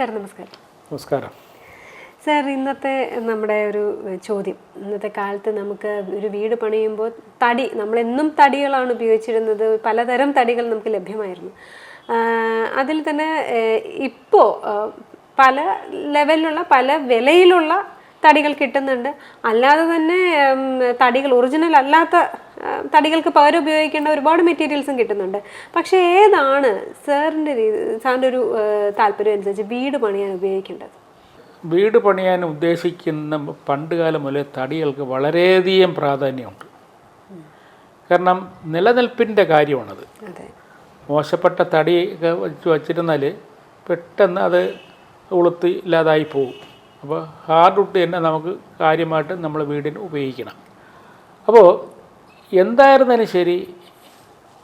Sir നമസ്കാരം. നമസ്കാരം sir, ഇന്നത്തെ നമ്മുടെ ഒരു ചോദ്യം, ഇന്നത്തെ കാലത്ത് നമുക്ക് ഒരു വീട് പണിയുമ്പോൾ നമ്മളെന്നും തടികളാണ് ഉപയോഗിച്ചിരുന്നത്. പലതരം തടികൾ നമുക്ക് ലഭ്യമായിരുന്നു. അതിൽ തന്നെ ഇപ്പോൾ പല ലെവലിലുള്ള പല വിലയിലുള്ള തടികൾ കിട്ടുന്നുണ്ട്. അല്ലാതെ തന്നെ തടികൾ ഒറിജിനൽ അല്ലാത്ത തടികൾക്ക് പകരം ഉപയോഗിക്കേണ്ട ഒരുപാട് മെറ്റീരിയൽസും കിട്ടുന്നുണ്ട്. പക്ഷേ ഏതാണ് സാറിൻ്റെ ഒരു താല്പര്യം അനുസരിച്ച് വീട് പണിയാൻ ഉപയോഗിക്കേണ്ടത്? വീട് പണിയാൻ ഉദ്ദേശിക്കുന്ന പണ്ട് കാലം മുതലേ തടികൾക്ക് വളരെയധികം പ്രാധാന്യമുണ്ട്. കാരണം നിലനിൽപ്പിൻ്റെ കാര്യമാണത്. മോശപ്പെട്ട തടി വച്ചിരുന്നാൽ പെട്ടെന്ന് അത് ഉളുത്ത് ഇല്ലാതായി പോകും. അപ്പോൾ ഹാർഡ്വുഡ് തന്നെ നമുക്ക് കാര്യമായിട്ട് നമ്മൾ വീടിന് ഉപയോഗിക്കണം. അപ്പോൾ എന്തായിരുന്നാലും ശരി,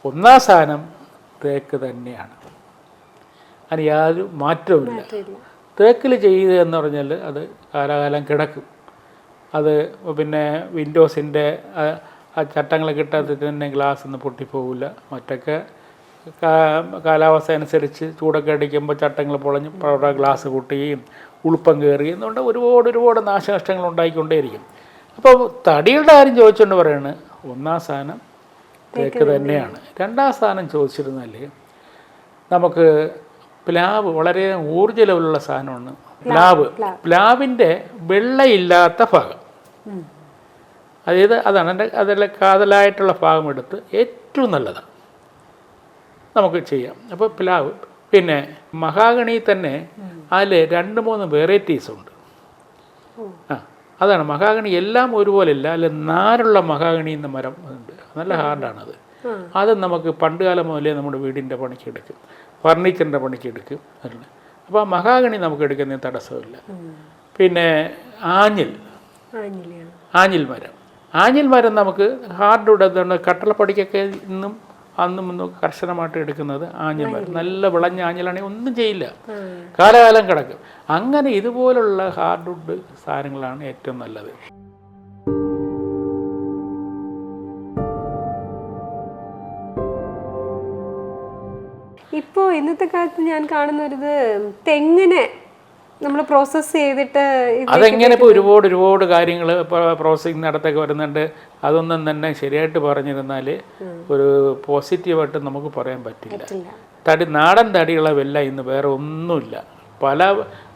ഒന്നാം സ്ഥാനം തേക്ക് തന്നെയാണ്. അതിന് യാതൊരു മാറ്റവുമില്ല. തേക്കിൽ ചെയ്യുക എന്ന് പറഞ്ഞാൽ അത് കാലാകാലം കിടക്കും. അത് പിന്നെ വിൻഡോസിൻ്റെ ചട്ടങ്ങൾ കിട്ടാത്തിട്ട് തന്നെ ഗ്ലാസ് ഒന്നും പൊട്ടിപ്പോകില്ല. മറ്റൊക്കെ കാലാവസ്ഥ അനുസരിച്ച് ചൂടൊക്കെ അടിക്കുമ്പോൾ ചട്ടങ്ങൾ പൊളഞ്ഞ് അവിടെ ഗ്ലാസ് പൊട്ടുകയും ഉളുപ്പം കയറുകയും എന്നുകൊണ്ട് ഒരുപാട് നാശനഷ്ടങ്ങൾ ഉണ്ടായിക്കൊണ്ടേയിരിക്കും. അപ്പോൾ തടിയുടെ കാര്യം ചോദിച്ചുകൊണ്ട് പറയുന്നത് ഒന്നാം സ്ഥാനം തേക്ക് തന്നെയാണ്. രണ്ടാം സ്ഥാനം ചോദിച്ചിരുന്നാൽ നമുക്ക് പ്ലാവ് വളരെ ഊർജ്ജ ലെവലുള്ള സാധനമാണ്. പ്ലാവിൻ്റെ വെള്ളയില്ലാത്ത ഭാഗം, അതാണ് അതിലെ കാതലായിട്ടുള്ള ഭാഗം എടുത്ത് ഏറ്റവും നല്ലതാണ് നമുക്ക് ചെയ്യാം. അപ്പോൾ പ്ലാവ്, പിന്നെ മഹാഗണി തന്നെ അതിൽ 2-3 വെറൈറ്റീസ് ഉണ്ട്. അതാണ് മഹാഗണി. എല്ലാം ഒരുപോലെയല്ല. അതിൽ നാരുള്ള മഹാഗണി എന്ന മരം ഉണ്ട്. നല്ല ഹാർഡാണത്. അത് നമുക്ക് പണ്ട് കാലം മുതലേ നമ്മുടെ വീടിൻ്റെ പണിക്ക് എടുക്കും, ഫർണിച്ചറിൻ്റെ പണിക്ക് എടുക്കും. അപ്പോൾ ആ മഹാഗണി നമുക്ക് എടുക്കുന്നതിന് തടസ്സമില്ല. പിന്നെ ആഞ്ഞിൽ മരം നമുക്ക് ഹാർഡുഡ് കട്ടളപ്പടിക്കൊക്കെ അന്നും കർശനമായിട്ട് എടുക്കുന്നത് ആഞ്ഞിൽ മരം. നല്ല വിളഞ്ഞ ആഞ്ഞിലാണെങ്കിൽ ഒന്നും ചെയ്യില്ല, കാലകാലം കിടക്കും. അങ്ങനെ ഇതുപോലുള്ള ഹാർഡ്വുഡ് സാധനങ്ങളാണ് ഏറ്റവും നല്ലത്. ഇപ്പോൾ ഇന്നത്തെ കാലത്ത് ഞാൻ കാണുന്നൊരിത്, തെങ്ങിനെ നമ്മൾ പ്രോസസ്സ് ചെയ്തിട്ട് അതെങ്ങനെ ഇപ്പോൾ ഒരുപാട് കാര്യങ്ങൾ പ്രോസസ്സിങ് നടത്തൊക്കെ വരുന്നുണ്ട്. അതൊന്നും തന്നെ ശരിയായിട്ട് പറഞ്ഞിരുന്നാൽ ഒരു പോസിറ്റീവായിട്ട് നമുക്ക് പറയാൻ പറ്റില്ല. നാടൻ തടികളെ വില ഇന്ന് വേറെ ഒന്നുമില്ല. പല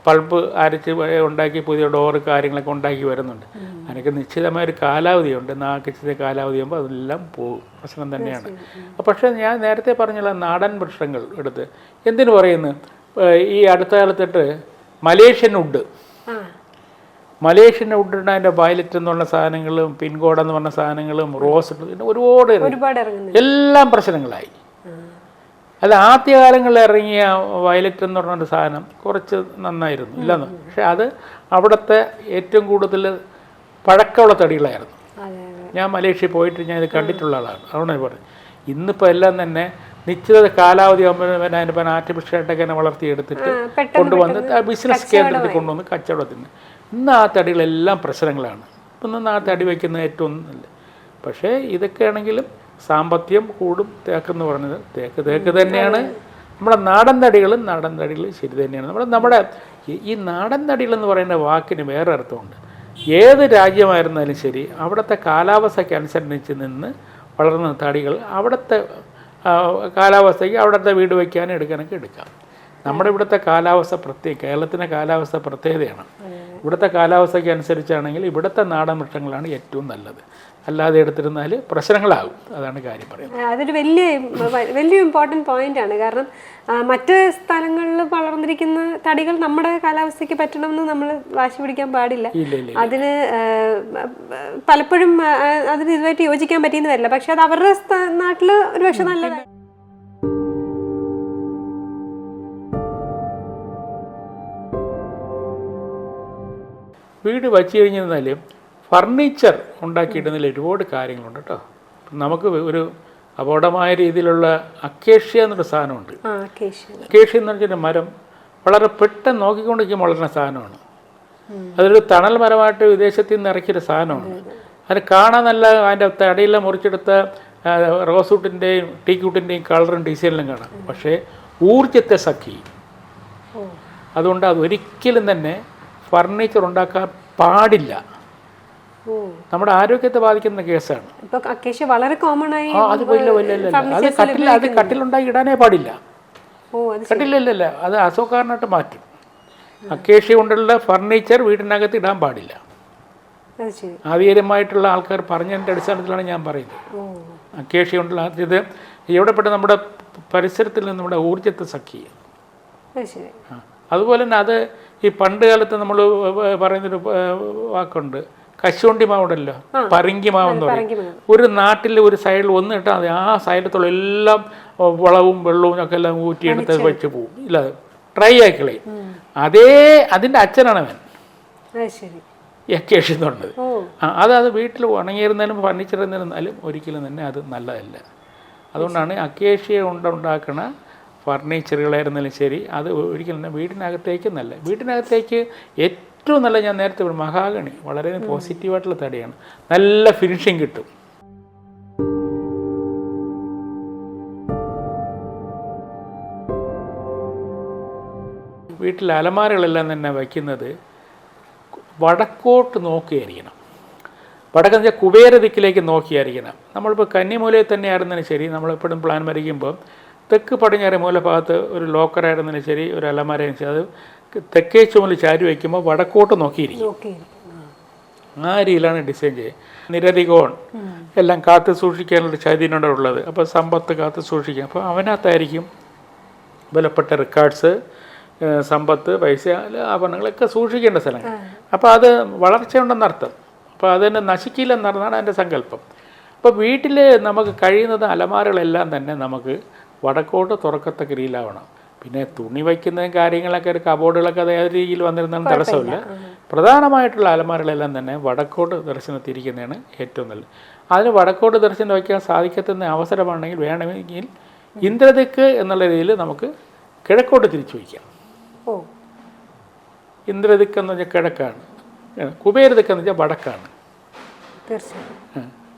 പൾപ്പ് അരച്ച് ഉണ്ടാക്കി പുതിയ ഡോറ് കാര്യങ്ങളൊക്കെ ഉണ്ടാക്കി വരുന്നുണ്ട്. അതിനൊക്കെ നിശ്ചിതമായൊരു കാലാവധിയുണ്ട്. നാക്കിച്ചിട്ട് കാലാവധി ആകുമ്പോൾ അതെല്ലാം പോകും. പ്രശ്നം തന്നെയാണ്. പക്ഷേ ഞാൻ നേരത്തെ പറഞ്ഞുള്ള നാടൻ വൃക്ഷങ്ങൾ എടുത്ത് എന്തിനു പറയുന്നു, ഈ അടുത്ത കാലത്തിട്ട് മലേഷ്യൻ വുഡ് അതിൻ്റെ വയലറ്റ് എന്നുള്ള സാധനങ്ങളും പിൻകോഡ് എന്ന് പറഞ്ഞ സാധനങ്ങളും റോസ് ഒരുപാട് എല്ലാം പ്രശ്നങ്ങളായി. അല്ല, ആദ്യകാലങ്ങളിൽ ഇറങ്ങിയ വയലറ്റ് എന്ന് പറഞ്ഞൊരു സാധനം കുറച്ച് നന്നായിരുന്നു, ഇല്ലെന്ന്. പക്ഷെ അത് അവിടുത്തെ ഏറ്റവും കൂടുതൽ പഴക്കമുള്ള തടികളായിരുന്നു. ഞാൻ മലേഷ്യയിൽ പോയിട്ട് ഞാൻ ഇത് കണ്ടിട്ടുള്ള ആളാണ്. അതുകൊണ്ട് പറഞ്ഞു, ഇന്നിപ്പോൾ എല്ലാം തന്നെ നിശ്ചിത കാലാവധി ആകുമ്പോൾ അതിൻ്റെ ആർട്ടിഫിഷ്യലായിട്ടൊക്കെ തന്നെ വളർത്തിയെടുത്തിട്ട് കൊണ്ടുവന്ന് ബിസിനസ് കേന്ദ്രത്തിൽ കൊണ്ടുവന്ന് കച്ചവടത്തിന്. ഇന്ന് ആ തടികളെല്ലാം പ്രശ്നങ്ങളാണ്. ഇന്ന് ആ തടി വയ്ക്കുന്നത് ഏറ്റവും നല്ല. പക്ഷേ ഇതൊക്കെ ആണെങ്കിലും സാമ്പത്തികം കൂടും. തേക്കെന്ന് പറഞ്ഞത് തേക്ക് തന്നെയാണ്. നമ്മുടെ നാടൻ തടികൾ ശരി തന്നെയാണ്. നമ്മുടെ ഈ നാടൻ തടികളെന്ന് പറയുന്ന വാക്കിന് വേറെ അർത്ഥമുണ്ട്. ഏത് രാജ്യമായിരുന്നാലും ശരി, അവിടുത്തെ കാലാവസ്ഥയ്ക്ക് അനുസരിച്ച് നിന്ന് വളർന്ന തടികൾ അവിടുത്തെ കാലാവസ്ഥയ്ക്ക് അവിടുത്തെ വീട് വയ്ക്കാനും എടുക്കാനൊക്കെ എടുക്കാം. നമ്മുടെ ഇവിടുത്തെ കാലാവസ്ഥ കേരളത്തിൻ്റെ കാലാവസ്ഥ പ്രത്യേകതയാണ്. ഇവിടുത്തെ കാലാവസ്ഥയ്ക്ക് അനുസരിച്ചാണെങ്കിൽ ഇവിടുത്തെ നാടൻ വൃക്ഷങ്ങളാണ് ഏറ്റവും നല്ലത്. അല്ലാതെ എടുത്തിരുന്നാൽ പ്രശ്നങ്ങളാകും. അതാണ് കാര്യം പറയുന്നത്. അതൊരു വലിയ ഇമ്പോർട്ടൻറ്റ് പോയിന്റാണ്. കാരണം മറ്റ് സ്ഥലങ്ങളിൽ വളർന്നിരിക്കുന്ന തടികൾ നമ്മുടെ കാലാവസ്ഥയ്ക്ക് പറ്റണമെന്ന് നമ്മൾ വാശി പിടിക്കാൻ പാടില്ല. അതിന് പലപ്പോഴും അതിന് ഇതുമായിട്ട് യോജിക്കാൻ പറ്റിയെന്ന് വരില്ല. പക്ഷെ അത് അവരുടെ നാട്ടിൽ ഒരു പക്ഷെ നല്ലതാണ്. വീട് വച്ചു കഴിഞ്ഞിരുന്നാലും ഫർണിച്ചർ ഉണ്ടാക്കിയിടുന്നതിൽ ഒരുപാട് കാര്യങ്ങളുണ്ട് കേട്ടോ. നമുക്ക് ഒരു അപകടമായ രീതിയിലുള്ള അക്കേഷ്യ എന്നൊരു സാധനമുണ്ട്. അക്കേഷ്യ എന്ന് പറഞ്ഞൊരു മരം വളരെ പെട്ടെന്ന് നോക്കിക്കൊണ്ടിരിക്കുമ്പോൾ വളരുന്ന സാധനമാണ്. അതൊരു തണൽ മരമായിട്ട് വിദേശത്തിൽ നിന്ന് ഇറക്കിയൊരു സാധനമാണ്. അതിന് കാണാൻ നല്ല, അതിൻ്റെ തടിയെല്ലാം മുറിച്ചെടുത്ത റോസൂട്ടിൻ്റെയും ടീക്കൂട്ടിൻ്റെയും കളറും ഡിസൈനിലും കാണാം. പക്ഷേ ഊർജ്ജത്തെ സഖി, അതുകൊണ്ട് അതൊരിക്കലും തന്നെ ഫർണിച്ചർ ഉണ്ടാക്കാൻ പാടില്ല. നമ്മുടെ ആരോഗ്യത്തെ ബാധിക്കുന്ന കേസാണ്. വളരെ കോമൺ ആയി അത് അത് കട്ടിലുണ്ടാക്കി ഇടാനേ പാടില്ല. കട്ടിലല്ല, അത് അസുഖക്കാരനായിട്ട് മാറ്റും. അക്കേഷ്യ കൊണ്ടുള്ള ഫർണിച്ചർ വീടിനകത്ത് ഇടാൻ പാടില്ല. ആധികാരികമായിട്ടുള്ള ആൾക്കാർ പറഞ്ഞതിൻ്റെ അടിസ്ഥാനത്തിലാണ് ഞാൻ പറയുന്നത്. അക്കേഷ്യ കൊണ്ടുള്ള ഇത് എവിടെപ്പെട്ട നമ്മുടെ പരിസരത്തിൽ നിന്ന് നമ്മുടെ ഊർജ്ജത്തെ സഖ്യ. അതുപോലെ തന്നെ അത് ഈ പണ്ട് കാലത്ത് നമ്മൾ പറയുന്നൊരു വാക്കുണ്ട്, കശുവണ്ടി മാവുണ്ടല്ലോ, പറങ്കി മാവെന്ന് പറയും. ഒരു നാട്ടിൽ ഒരു സൈഡിൽ ഒന്ന് ഇട്ടാൽ മതി, ആ സൈഡിലുള്ള എല്ലാം വളവും വെള്ളവും ഒക്കെ എല്ലാം ഊറ്റിയെടുത്ത് വെച്ച് പോവും. ഇല്ല, ഡ്രൈ ആക്കിക്കളയും. അതിൻ്റെ അച്ഛനാണ് അവൻ അക്കേഷ്യ എന്ന് പറഞ്ഞത്. അത് വീട്ടിൽ ഉണങ്ങിയിരുന്നാലും ഫർണിച്ചർ എന്നിരുന്നാലും ഒരിക്കലും തന്നെ അത് നല്ലതല്ല. അതുകൊണ്ടാണ് അക്കേഷ്യ ഉണ്ടാക്കണ ഫർണിച്ചറുകളായിരുന്നാലും ശരി, അത് ഒരിക്കലും തന്നെ വീടിനകത്തേക്ക് നല്ല. വീടിനകത്തേക്ക് ഏറ്റവും നല്ല, ഞാൻ നേരത്തെ മഹാഗണി വളരെ പോസിറ്റീവായിട്ടുള്ള തടിയാണ്, നല്ല ഫിനിഷിങ് കിട്ടും. വീട്ടിൽ അലമാരകളെല്ലാം തന്നെ വയ്ക്കുന്നത് വടക്കോട്ട് നോക്കിയായിരിക്കണം. വടക്കെന്ന് വെച്ചാൽ കുബേര ദിക്കിലേക്ക് നോക്കിയായിരിക്കണം. നമ്മളിപ്പോൾ കന്നിമൂലയിൽ തന്നെയായിരുന്നതിന് ശരി, നമ്മളെപ്പോഴും പ്ലാൻ വരയ്ക്കുമ്പോൾ തെക്ക് പടിഞ്ഞാറ് മൂലഭാഗത്ത് ഒരു ലോക്കറായിരുന്നതിന് ശരി, ഒരു അലമാരയും ശരി, അത് തെക്കേ ചുമല് ചാരി വയ്ക്കുമ്പോൾ വടക്കോട്ട് നോക്കിയിരിക്കും. ആ രീതിയിലാണ് ഡിസൈൻ ചെയ്യുക. നിരധികോൺ എല്ലാം കാത്തു സൂക്ഷിക്കാനുള്ള ചൈതന്യമാണ് ഉള്ളത്. അപ്പോൾ സമ്പത്ത് കാത്തു സൂക്ഷിക്കാം. അപ്പോൾ അവനകത്തായിരിക്കും വിലപ്പെട്ട റെക്കോർഡ്സ്, സമ്പത്ത്, പൈസ, ആഭരണങ്ങളൊക്കെ സൂക്ഷിക്കേണ്ട സ്ഥലങ്ങൾ. അപ്പോൾ അത് വളർച്ചയുണ്ടെന്നർത്ഥം. അപ്പോൾ അതിനെ നശിക്കില്ലെന്നതാണ് എൻ്റെ സങ്കല്പം. അപ്പോൾ വീട്ടിൽ നമുക്ക് കഴിയുന്നത് അലമാരകളെല്ലാം തന്നെ നമുക്ക് വടക്കോട്ട് തുറക്കത്തക്ക രീതിയിലാവണം. പിന്നെ തുണി വയ്ക്കുന്നതും കാര്യങ്ങളൊക്കെ ഒരു കബോർഡുകളൊക്കെ അതേ രീതിയിൽ വന്നിരുന്നാലും തടസ്സമില്ല. പ്രധാനമായിട്ടുള്ള അലമാരകളെല്ലാം തന്നെ വടക്കോട്ട് ദർശനത്തിരിക്കുന്നതാണ് ഏറ്റവും നല്ലത്. അതിന് വടക്കോട്ട് ദർശനം വയ്ക്കാൻ സാധിക്കത്തുന്ന അവസരമാണെങ്കിൽ വേണമെങ്കിൽ ഇന്ദ്രദിക്ക് എന്നുള്ള രീതിയിൽ നമുക്ക് കിഴക്കോട്ട് തിരിച്ചു വയ്ക്കാം. ഇന്ദ്രദിക്ക് എന്ന് വെച്ചാൽ കിഴക്കാണ്, കുബേരദിക്ക് എന്ന് വെച്ചാൽ വടക്കാണ്.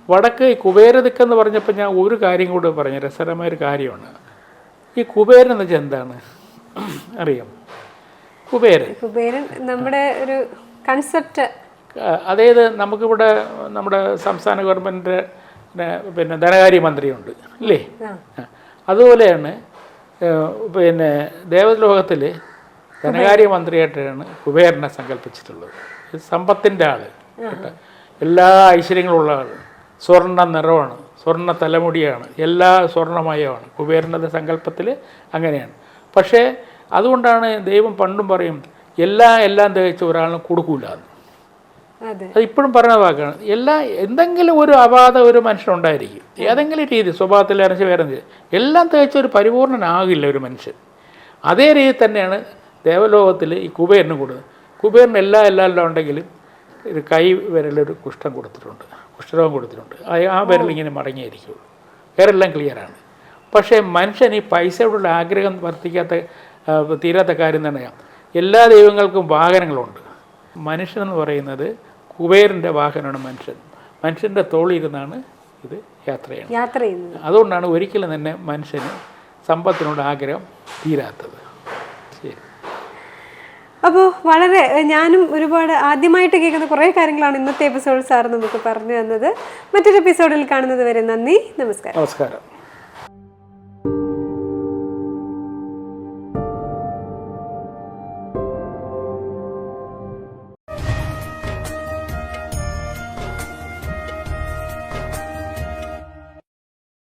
വടക്ക് ഈ കുബേരദിക്കെന്ന് പറഞ്ഞപ്പോൾ ഞാൻ ഒരു കാര്യം കൂടെ പറഞ്ഞു, രസകരമായൊരു കാര്യമാണ്. ഈ കുബേരൻ എന്ന് വെച്ചാൽ എന്താണ് അറിയാം? കുബേരൻ നമ്മുടെ ഒരു കൺസെപ്റ്റ്, അതായത് നമുക്കിവിടെ നമ്മുടെ സംസ്ഥാന ഗവൺമെൻറ് പിന്നെ ധനകാര്യമന്ത്രിയുണ്ട് അല്ലേ? അതുപോലെയാണ് പിന്നെ ദേവലോകത്തിൽ ധനകാര്യമന്ത്രിയായിട്ടാണ് കുബേരനെ സങ്കല്പിച്ചിട്ടുള്ളത്. സമ്പത്തിൻ്റെ ആൾ, എല്ലാ ഐശ്വര്യങ്ങളും ഉള്ള ആൾ, സ്വർണ്ണ നിറമാണ്, സ്വർണ്ണ തലമുടിയാണ്, എല്ലാ സ്വർണ്ണമയമാണ്. കുബേരൻ്റെ സങ്കല്പത്തിൽ അങ്ങനെയാണ്. പക്ഷേ അതുകൊണ്ടാണ് ദൈവം പണ്ടും പറയും എല്ലാം തികച്ച് ഒരാളിനും കൊടുക്കൂല എന്ന്. അത് ഇപ്പോഴും പറയുന്ന വാക്കാണ്. എന്തെങ്കിലും ഒരു അപാധ ഒരു മനുഷ്യനുണ്ടായിരിക്കും, ഏതെങ്കിലും രീതി സ്വഭാവത്തിൽ അരച്ച് വേറെ എല്ലാം തികച്ച ഒരു പരിപൂർണനാകില്ല ഒരു മനുഷ്യൻ. അതേ രീതി തന്നെയാണ് ദേവലോകത്തിൽ ഈ കുബേരന് കൊടുക്കുന്നത്. കുബേരന് എല്ലാം ഉണ്ടെങ്കിലും ഒരു കൈ വിരലൊരു കുഷ്ഠം കൊടുത്തിട്ടുണ്ട്, കുഷ്ഠരോഗം കൊടുത്തിട്ടുണ്ട്. ആ വിരലിങ്ങനെ മടങ്ങിയായിരിക്കും, വേറെല്ലാം ക്ലിയറാണ്. പക്ഷേ മനുഷ്യൻ ഈ പൈസയോടുള്ള ആഗ്രഹം തീരാത്ത കാര്യം തന്നെയാണ്. എല്ലാ ദൈവങ്ങൾക്കും വാഹനങ്ങളുണ്ട്. മനുഷ്യനെന്ന് പറയുന്നത് കുബേരൻ്റെ വാഹനമാണ് മനുഷ്യൻ. മനുഷ്യൻ്റെ തോളിയിരുന്നാണ് ഇത് യാത്ര ചെയ്യുന്നത്. അതുകൊണ്ടാണ് ഒരിക്കലും തന്നെ മനുഷ്യന് സമ്പത്തിനോട് ആഗ്രഹം തീരാത്തത്. ശരി. അപ്പോൾ വളരെ ഞാനും ഒരുപാട് ആദ്യമായിട്ട് കേൾക്കുന്ന കുറേ കാര്യങ്ങളാണ് ഇന്നത്തെ എപ്പിസോഡ് സാർ നമുക്ക് പറഞ്ഞു തന്നത്. മറ്റൊരു എപ്പിസോഡിൽ കാണുന്നത് വരെ നന്ദി, നമസ്കാരം.